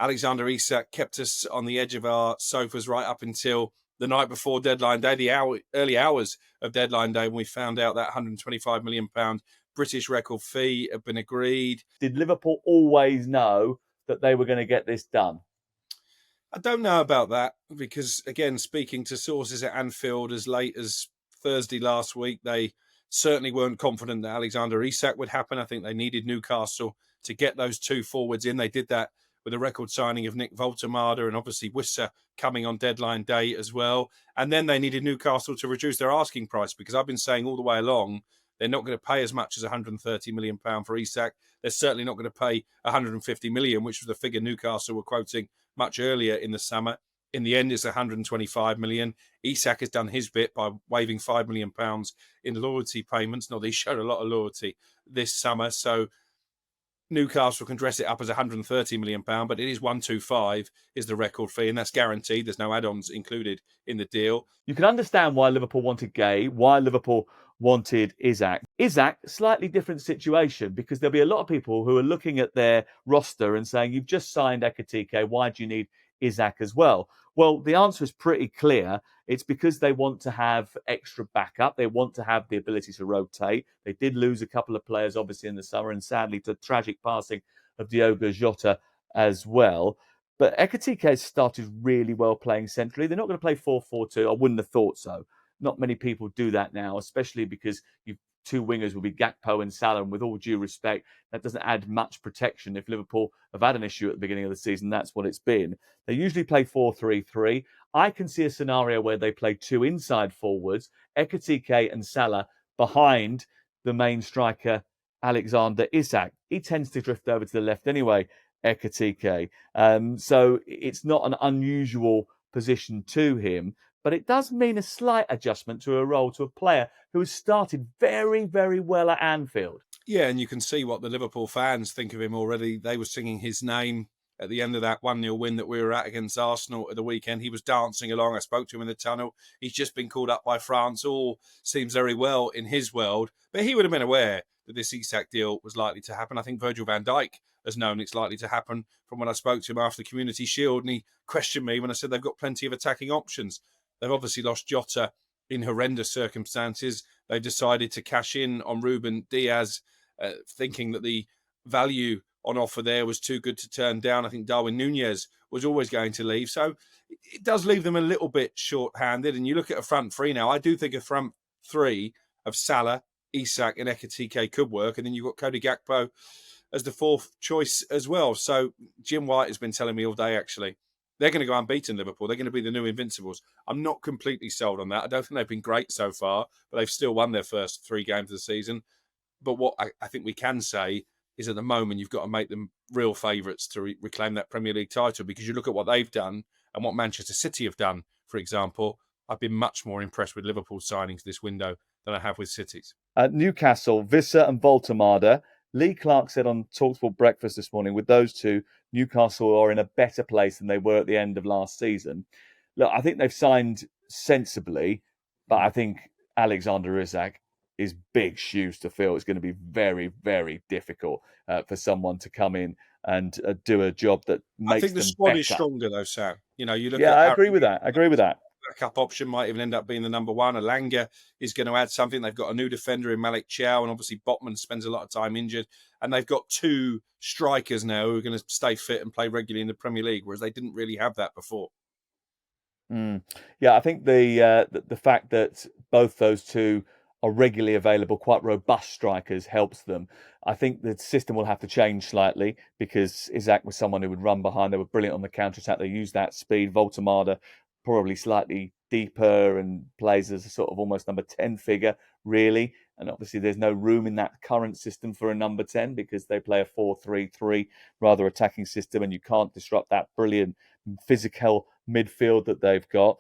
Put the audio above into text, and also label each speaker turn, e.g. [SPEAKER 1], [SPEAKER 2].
[SPEAKER 1] Alexander Isak kept us on the edge of our sofas right up until the night before deadline day, the early hours of deadline day, when we found out that £125 million British record fee had been agreed.
[SPEAKER 2] Did Liverpool always know that they were going to get this done?
[SPEAKER 1] I don't know about that because, again, speaking to sources at Anfield as late as Thursday last week, they certainly weren't confident that Alexander Isak would happen. I think they needed Newcastle to get those two forwards in. They did that with a record signing of Nick Voltemade and obviously Wissa coming on deadline day as well. And then they needed Newcastle to reduce their asking price, because I've been saying all the way along they're not going to pay as much as £130 million for Isak. They're certainly not going to pay £150 million, which was the figure Newcastle were quoting much earlier in the summer. In the end, it's £125 million. Isak has done his bit by waiving £5 million in loyalty payments. Not that he showed a lot of loyalty this summer, so Newcastle can dress it up as £130 million, but it is 125 is the record fee, and that's guaranteed. There's no add-ons included in the deal.
[SPEAKER 2] You can understand why Liverpool wanted Gay, why Liverpool wanted Isak. Isak, slightly different situation, because there'll be a lot of people who are looking at their roster and saying, you've just signed Ekitike, why do you need Isak as well? Well, the answer is pretty clear. It's because they want to have extra backup. They want to have the ability to rotate. They did lose a couple of players, obviously, in the summer, and sadly, to tragic passing of Diogo Jota as well. But Ekitike has started really well playing centrally. They're not going to play 4-4-2. I wouldn't have thought so. Not many people do that now, especially because you've two wingers will be Gakpo and Salah, and with all due respect, that doesn't add much protection. If Liverpool have had an issue at the beginning of the season, that's what it's been. They usually play 4-3-3. I can see a scenario where they play two inside forwards, Ekitike and Salah, behind the main striker, Alexander Isak. He tends to drift over to the left anyway, Ekitike. So it's not an unusual position to him, but it does mean a slight adjustment to a role to a player who has started very, very well at Anfield.
[SPEAKER 1] Yeah, and you can see what the Liverpool fans think of him already. They were singing his name at the end of that 1-0 win that we were at against Arsenal at the weekend. He was dancing along. I spoke to him in the tunnel. He's just been called up by France. All seems very well in his world. But he would have been aware that this Isak deal was likely to happen. I think Virgil van Dijk has known it's likely to happen from when I spoke to him after the Community Shield, and he questioned me when I said they've got plenty of attacking options. They've obviously lost Jota in horrendous circumstances. They've decided to cash in on Ruben Diaz, thinking that the value on offer there was too good to turn down. I think Darwin Nunez was always going to leave. So it does leave them a little bit short-handed. And you look at a front three now, I do think a front three of Salah, Isak and Ekitike could work. And then you've got Cody Gakpo as the fourth choice as well. So Jim White has been telling me all day, actually, they're going to go unbeaten, Liverpool. They're going to be the new Invincibles. I'm not completely sold on that. I don't think they've been great so far, but they've still won their first 3 games of the season. But what I think we can say is at the moment, you've got to make them real favourites to reclaim that Premier League title, because you look at what they've done and what Manchester City have done, for example. I've been much more impressed with Liverpool's signings this window than I have with City's.
[SPEAKER 2] Newcastle, Wissa and Voltemade. Lee Clark said on talkSPORT Breakfast this morning, with those two, Newcastle are in a better place than they were at the end of last season. Look, I think they've signed sensibly, but I think Alexander Isak is big shoes to fill. It's going to be very, very difficult for someone to come in and do a job that makes them better. I think the
[SPEAKER 1] squad is stronger, though, Sam. You know, you look
[SPEAKER 2] at... I agree with that.
[SPEAKER 1] Backup option might even end up being the number one. Alanga is going to add something. They've got a new defender in Malik Chow, and obviously Botman spends a lot of time injured. And they've got 2 strikers now who are going to stay fit and play regularly in the Premier League, whereas they didn't really have that before.
[SPEAKER 2] Yeah, I think the fact that both those two are regularly available, quite robust strikers, helps them. I think the system will have to change slightly, because Isak was someone who would run behind. They were brilliant on the counter-attack. They used that speed. Voltemade probably slightly deeper and plays as a sort of almost number 10 figure, really. And obviously there's no room in that current system for a number 10, because they play a 4-3-3, rather attacking system, and you can't disrupt that brilliant physical midfield that they've got.